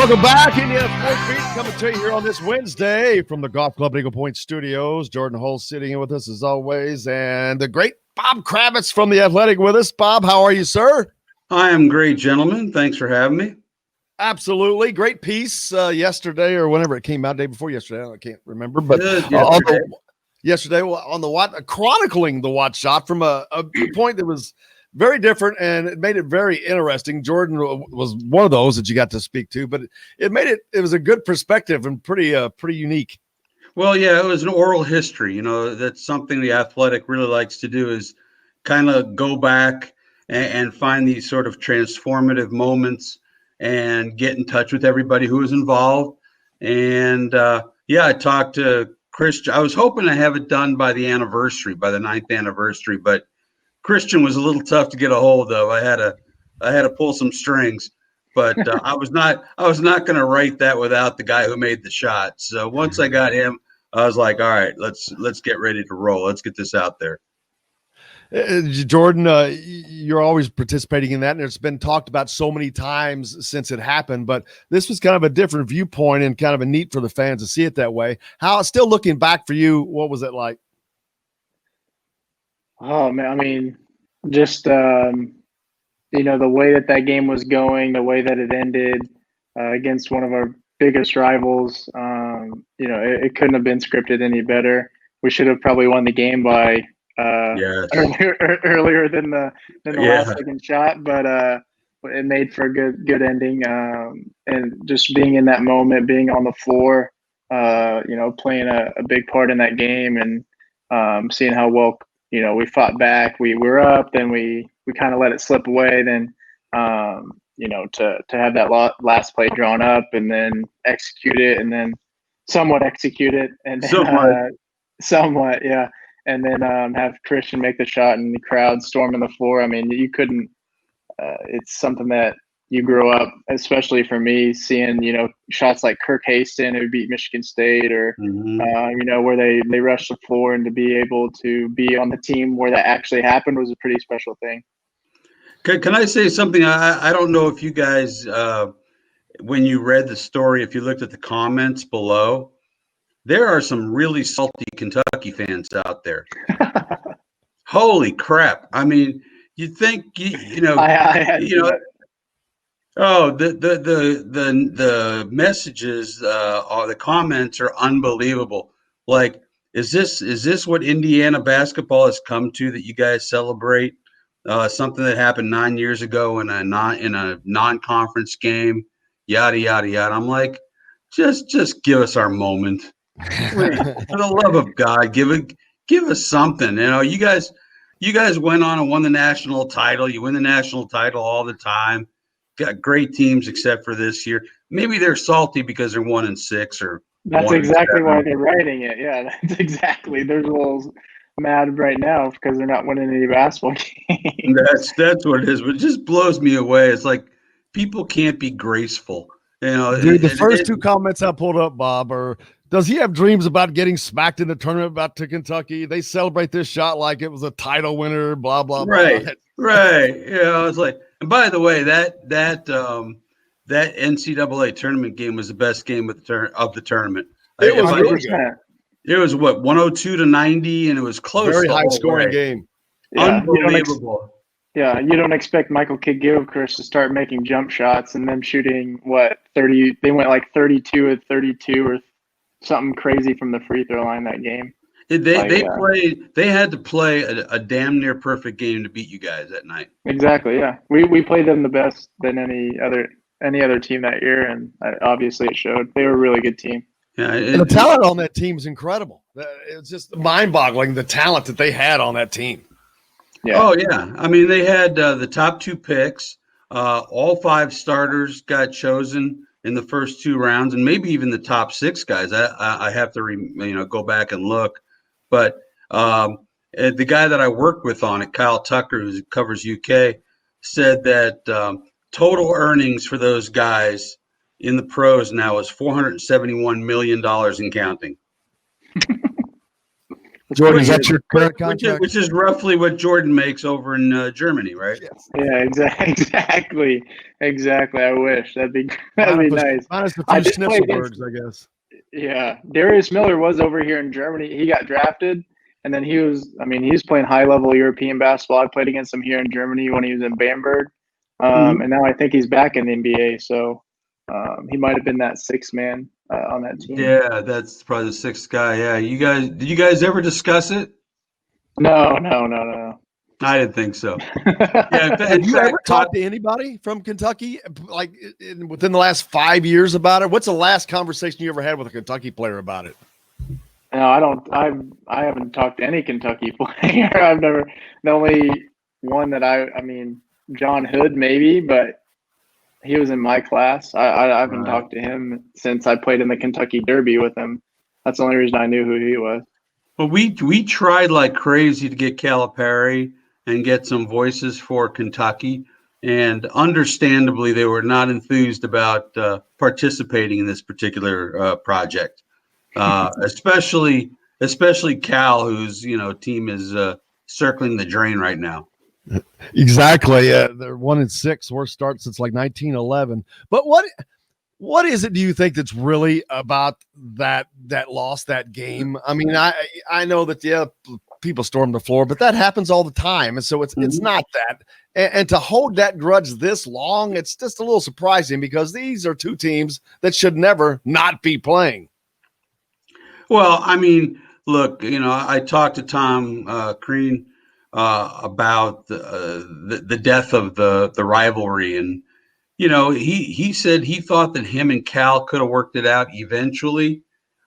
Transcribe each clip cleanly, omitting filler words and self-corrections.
Welcome back, Indiana Sports Beat, coming to you here on this Wednesday from the Golf Club at Eagle Point Studios. Jordan Hulls sitting in with us as always, and the great Bob Kravitz from The Athletic with us. Bob, how are you, sir? I am great, gentlemen. Thanks for having me. Absolutely. Great piece yesterday or whenever it came out, day before yesterday. I can't remember, but yesterday on the Wat, chronicling the Wat Shot from a viewpoint that was very different, and it made it very interesting. Jordan was one of those that you got to speak to, but it was a good perspective and pretty unique. Well, yeah, it was an oral history. You know, that's something The Athletic really likes to do, is kind of go back and find these sort of transformative moments and get in touch with everybody who was involved. And I talked to Christian. I was hoping to have it done by the 9th anniversary, but Christian was a little tough to get a hold of. I had to pull some strings, but I was not going to write that without the guy who made the shot. So once I got him, I was like, all right, let's get ready to roll. Let's get this out there. Jordan, you're always participating in that, and it's been talked about so many times since it happened, but this was kind of a different viewpoint and kind of a neat for the fans to see it that way. Still looking back for you, what was it like? Oh man, I mean, just the way that game was going, the way that it ended against one of our biggest rivals, it couldn't have been scripted any better. We should have probably won the game by earlier than the last second shot, but it made for a good ending. And just being in that moment, being on the floor, playing a big part in that game, and seeing how well. We fought back. We were up, then we kind of let it slip away. Then, to have that last play drawn up and then execute it, and then somewhat execute it, and then, somewhat, yeah. And then have Christian make the shot and the crowd storming the floor. I mean, you couldn't. It's something that you grow up, especially for me, seeing shots like Kirk Haston, who beat Michigan State, or where they rushed the floor, and to be able to be on the team where that actually happened was a pretty special thing. Can I say something? I don't know if you guys, when you read the story, if you looked at the comments below, there are some really salty Kentucky fans out there. Holy crap! I mean, you think Oh, the messages, or the comments are unbelievable. Like, is this what Indiana basketball has come to, that you guys celebrate something that happened 9 years ago in a non-conference game, yada yada yada? I'm like, just give us our moment. For the love of God, give us something. You guys went on and won the national title. You win the national title all the time. Got great teams except for this year. Maybe they're salty because they're 1-6 or. That's exactly why they're writing it. Yeah, that's exactly. They're a little mad right now because they're not winning any basketball games. That's what it is. But it just blows me away. It's like people can't be graceful. Dude, the first two comments I pulled up, Bob, are, does he have dreams about getting smacked in the tournament to Kentucky? They celebrate this shot like it was a title winner, blah, blah, blah. Right. It's like, and by the way, that NCAA tournament game was the best game of the tournament. It was really good. It was 102-90, and it was close. Very high scoring game. Yeah, unbelievable. You don't expect Michael Kidd-Gilchrist to start making jump shots and them shooting 30. They went like 32 at 32 or something crazy from the free throw line that game. They had to play a damn near perfect game to beat you guys that night. Exactly. Yeah, we played them the best than any other team that year, and obviously it showed. They were a really good team. Yeah, and the talent on that team is incredible. It's just mind-boggling, the talent that they had on that team. Yeah. Oh yeah, I mean, they had the top 2 picks. All 5 starters got chosen in the first 2 rounds, and maybe even the top 6 guys. I have to go back and look. But the guy that I worked with on it, Kyle Tucker, who covers UK, said that total earnings for those guys in the pros now is $471 million and counting. Jordan, is that your current contract? Which is roughly what Jordan makes over in Germany, right? Yes. Yeah, exactly. I wish that'd be nice. Minus a few Schnitzelbergs, I guess. Yeah, Darius Miller was over here in Germany. He got drafted, and then he was playing high-level European basketball. I played against him here in Germany when he was in Bamberg, and now I think he's back in the NBA. So he might have been that sixth man on that team. Yeah, that's probably the sixth guy. Yeah, did you guys ever discuss it? No. I didn't think so. Yeah, have you ever talked to anybody from Kentucky, like within the last 5 years about it? What's the last conversation you ever had with a Kentucky player about it? No, I don't. I haven't talked to any Kentucky player. I've never. The only one that I mean, John Hood maybe, but he was in my class. I haven't talked to him since I played in the Kentucky Derby with him. That's the only reason I knew who he was. Well, we tried like crazy to get Calipari and get some voices for Kentucky, and understandably, they were not enthused about participating in this particular project, especially Cal, whose team is circling the drain right now. Exactly. They're 1-6, worst start since like 1911. But what is it, do you think, that's really about that loss, that game? I mean, I know that people storm the floor, but that happens all the time, and so it's not that. And to hold that grudge this long, it's just a little surprising because these are two teams that should never not be playing. Well, I mean, look, I talked to Tom Crean about the death of the rivalry, and he said he thought that him and Cal could have worked it out eventually,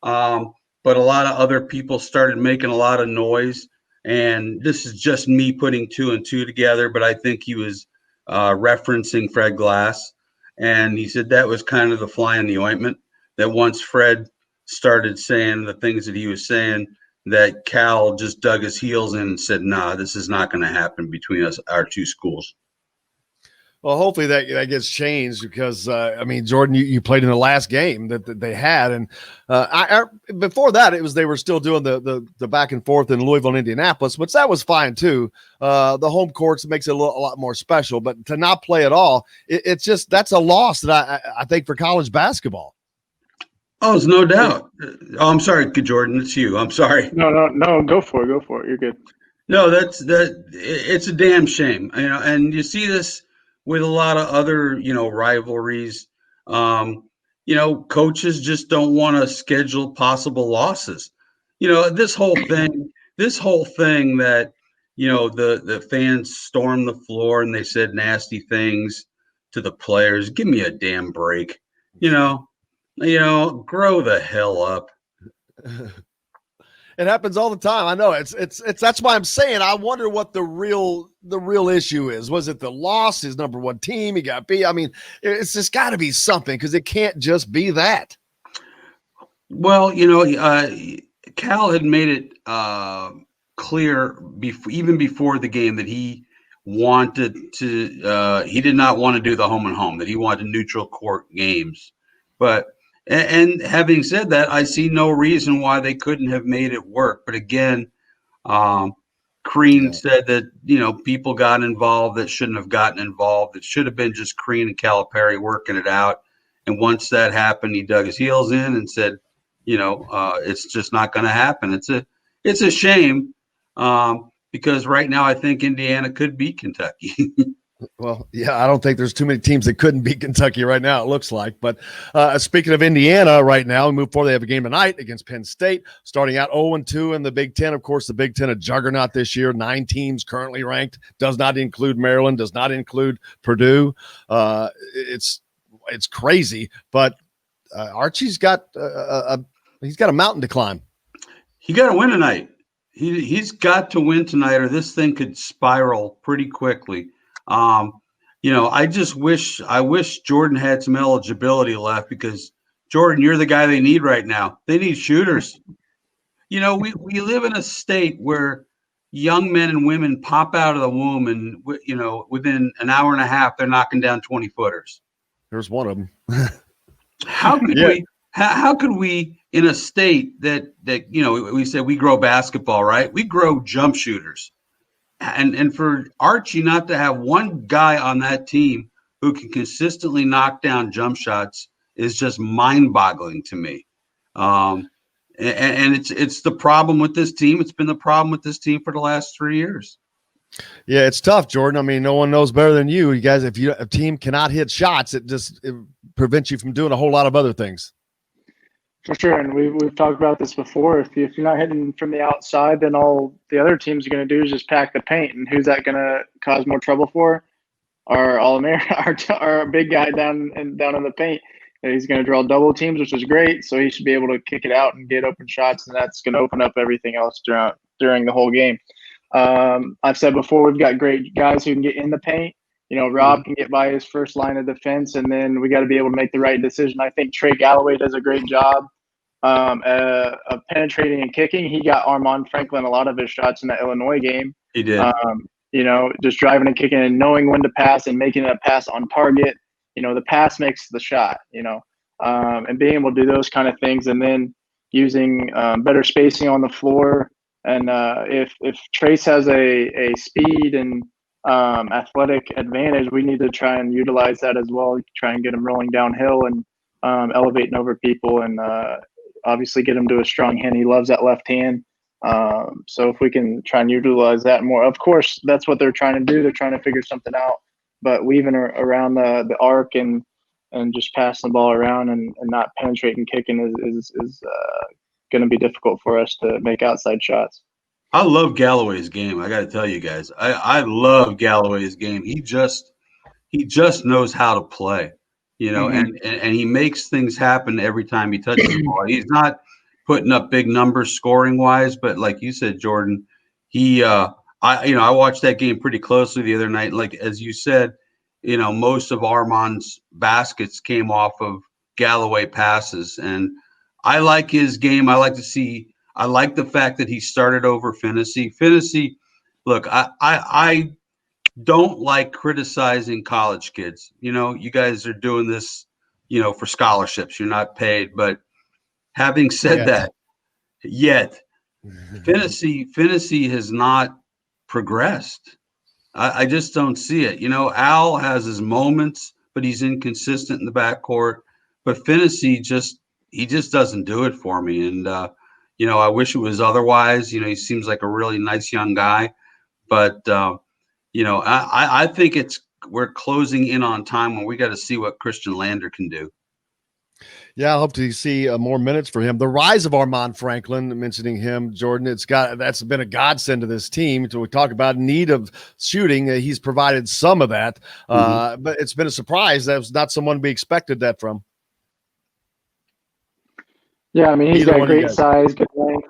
but a lot of other people started making a lot of noise, and this is just me putting two and two together, but I think he was referencing Fred Glass, and he said that was kind of the fly in the ointment, that once Fred started saying the things that he was saying, that Cal just dug his heels in and said, nah, this is not going to happen between our two schools. Well, hopefully that gets changed because, Jordan, you played in the last game that they had. And before that, they were still doing the back and forth in Louisville and Indianapolis, which that was fine too. The home courts makes it a lot more special. But to not play at all, it's just that's a loss that I think for college basketball. Oh, there's no doubt. Oh, I'm sorry, Jordan. It's you. I'm sorry. No. Go for it. You're good. No, it's a damn shame. And you see this with a lot of other, rivalries. Coaches just don't want to schedule possible losses. This whole thing that, the fans stormed the floor and they said nasty things to the players. Give me a damn break. Grow the hell up. It happens all the time. I know it's that's why I'm saying I wonder what the real issue is. Was it the loss? His number one team? He got beat. I mean, it's just got to be something because it can't just be that. Well, Cal had made it clear even before the game that he wanted to. He did not want to do the home and home. That he wanted neutral court games, but. And having said that, I see no reason why they couldn't have made it work. But again, Crean said that, people got involved that shouldn't have gotten involved. It should have been just Crean and Calipari working it out. And once that happened, he dug his heels in and said, it's just not going to happen. It's a shame because right now I think Indiana could beat Kentucky. Well, yeah, I don't think there's too many teams that couldn't beat Kentucky right now, it looks like. But speaking of Indiana right now, we move forward. They have a game tonight against Penn State, starting out 0-2 in the Big Ten. Of course, the Big Ten, a juggernaut this year, 9 teams currently ranked, does not include Maryland, does not include Purdue. It's crazy, but Archie's got he's got a mountain to climb. He got to win tonight. He's got to win tonight, or this thing could spiral pretty quickly. I just wish Jordan had some eligibility left because Jordan, you're the guy they need right now. They need shooters. We live in a state where young men and women pop out of the womb and, within an hour and a half, they're knocking down 20-footers. There's one of them. How how could we, in a state that we said we grow basketball, right? We grow jump shooters, and for Archie not to have one guy on that team who can consistently knock down jump shots is just mind-boggling to me. And it's the problem with this team. It's been the problem with this team for the last 3 years. Yeah, it's tough, Jordan. I mean, no one knows better than you guys. If a team cannot hit shots, it prevents you from doing a whole lot of other things. For sure, and we've talked about this before. If you're not hitting from the outside, then all the other teams are going to do is just pack the paint. And who's that going to cause more trouble for? Our big guy down in the paint. He's going to draw double teams, which is great. So he should be able to kick it out and get open shots, and that's going to open up everything else during the whole game. I've said before, we've got great guys who can get in the paint. Rob can get by his first line of defense, and then we got to be able to make the right decision. I think Trey Galloway does a great job of penetrating and kicking. He got Armaan Franklin a lot of his shots in the Illinois game. He did. Just driving and kicking and knowing when to pass and making a pass on target. The pass makes the shot, and being able to do those kind of things, and then using better spacing on the floor. And if Trace has a speed and athletic advantage, we need to try and utilize that as well. Try and get him rolling downhill and elevating over people, and obviously get him to a strong hand. He loves that left hand. So if we can try and utilize that more, of course, that's what they're trying to do. They're trying to figure something out, but weaving around the arc and just passing the ball around and not penetrating kicking is going to be difficult for us to make outside shots. I love Galloway's game. I got to tell you guys, I love Galloway's game. He just knows how to play, and he makes things happen every time he touches the ball. He's not putting up big numbers scoring wise, but like you said, Jordan, I watched that game pretty closely the other night. Like, as you said, most of Armaan's baskets came off of Galloway passes, and I like his game. I like the fact that he started over Finney. Finney, look, I don't like criticizing college kids. You guys are doing this, for scholarships. You're not paid. But having said that, Finney has not progressed. I just don't see it. Al has his moments, but he's inconsistent in the backcourt. But Finney he just doesn't do it for me. And, I wish it was otherwise. He seems like a really nice young guy. But, I think we're closing in on time when we got to see what Christian Lander can do. Yeah, I hope to see more minutes for him. The rise of Armaan Franklin, mentioning him, Jordan, that's been a godsend to this team. So we talk about need of shooting. He's provided some of that, but it's been a surprise. That was not someone we expected that from. Yeah, I mean, he's got great size, good length.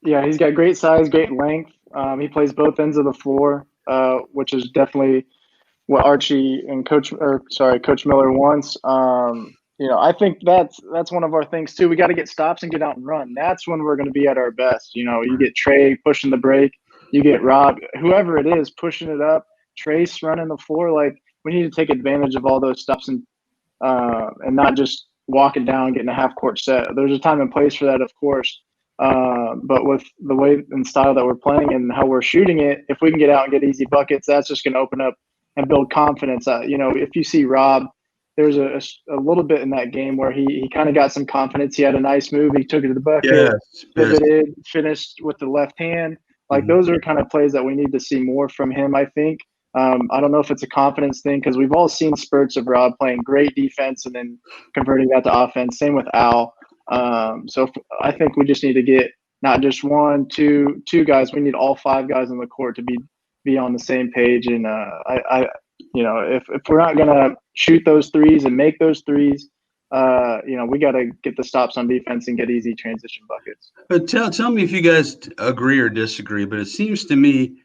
Yeah, he's got great size, great length. He plays both ends of the floor, which is definitely what Archie and Coach Miller wants. I think that's one of our things too. We got to get stops and get out and run. That's when we're going to be at our best. You get Trey pushing the break, you get Rob, whoever it is, pushing it up, Trace running the floor. Like, we need to take advantage of all those stops and not just walking down, getting a half court set. There's a time and place for that, of course. But with the way and style that we're playing and how we're shooting it, if we can get out and get easy buckets, that's just going to open up and build confidence. If you see Rob, there's a little bit in that game where he kind of got some confidence. He had a nice move. He took it to the bucket, pivoted, finished with the left hand. Like, those are kind of plays that we need to see more from him, I think. I don't know if it's a confidence thing, because we've all seen spurts of Rob playing great defense and then converting that to offense. Same with Al. So I think we just need to get not just one, two guys. We need all 5 guys on the court to be on the same page. And if we're not gonna shoot those threes and make those threes, we got to get the stops on defense and get easy transition buckets. But tell me if you guys agree or disagree. But it seems to me,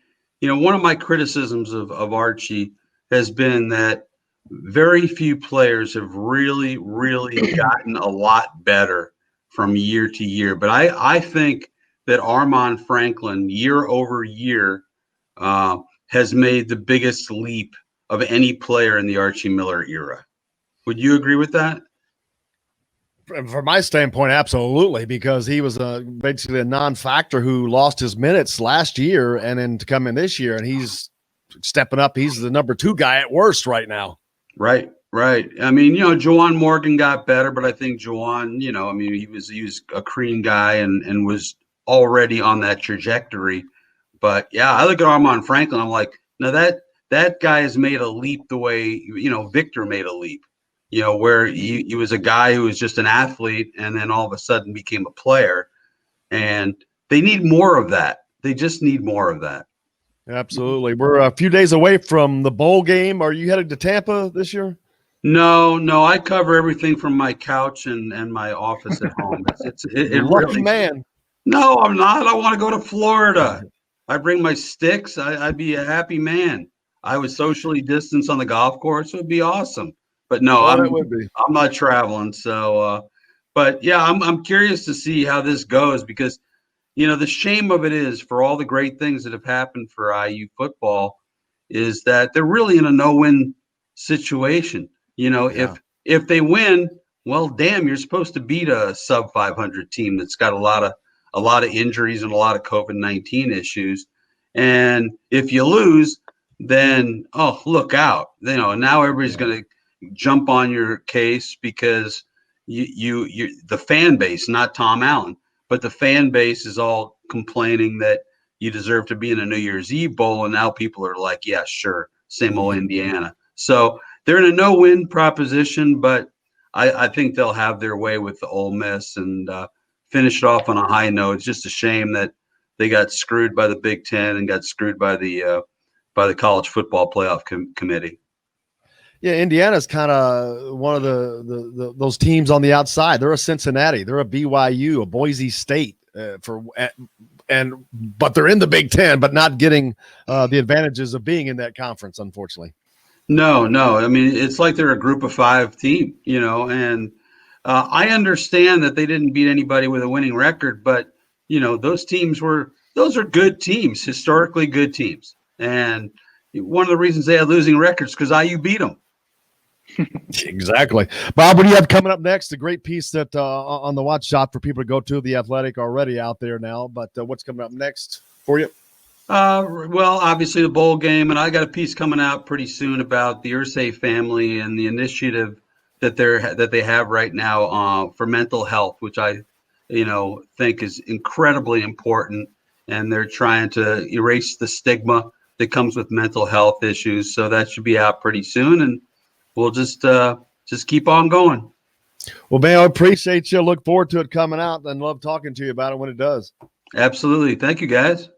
one of my criticisms of Archie has been that very few players have really, really gotten a lot better from year to year. But I think that Armaan Franklin, year over year, has made the biggest leap of any player in the Archie Miller era. Would you agree with that? from my standpoint, absolutely, because he was basically a non-factor who lost his minutes last year and then to come in this year, and he's stepping up. He's the number 2 guy at worst right now. Right. I mean, Juwan Morgan got better, but I think Juwan, I mean, he was a Crean guy and was already on that trajectory. But yeah, I look at Armand Franklin. I'm like, now that guy has made a leap the way, Victor made a leap, where he was a guy who was just an athlete and then all of a sudden became a player. And they need more of that. They just need more of that. Absolutely. We're a few days away from the bowl game. Are you headed to Tampa this year? No. I cover everything from my couch and my office at home. It lucky really, man. No, I'm not. I want to go to Florida. I bring my sticks. I'd be a happy man. I would socially distance on the golf course. It would be awesome. But no, I'm not traveling. So, but yeah, I'm curious to see how this goes because, the shame of it is for all the great things that have happened for IU football is that they're really in a no-win situation. If they win, well, damn, you're supposed to beat a sub 500 team that's got a lot of injuries and a lot of COVID-19 issues. And if you lose, then, look out, now everybody's going to jump on your case because you the fan base, not Tom Allen, but the fan base is all complaining that you deserve to be in a New Year's Eve bowl. And now people are like, yeah, sure. Same old Indiana. So they're in a no-win proposition, but I think they'll have their way with the Ole Miss and finish it off on a high note. It's just a shame that they got screwed by the Big Ten and got screwed by the College Football Playoff Committee. Yeah, Indiana's kind of one of those teams on the outside. They're a Cincinnati, they're a BYU, a Boise State, but they're in the Big Ten, but not getting the advantages of being in that conference, unfortunately. No. I mean, it's like they're a group of 5 team, and I understand that they didn't beat anybody with a winning record, but those are good teams, historically good teams, and one of the reasons they had losing records because IU beat them. Exactly. Bob, what do you have coming up next? A great piece that on the Wat Shot for people to go to. The Athletic already out there now, but what's coming up next for you? Well, obviously the bowl game, and I got a piece coming out pretty soon about the Irsay family and the initiative that they have right now for mental health, which I think is incredibly important, and they're trying to erase the stigma that comes with mental health issues. So that should be out pretty soon, and we'll just keep on going. Well, man, I appreciate you. Look forward to it coming out and love talking to you about it when it does. Absolutely. Thank you, guys.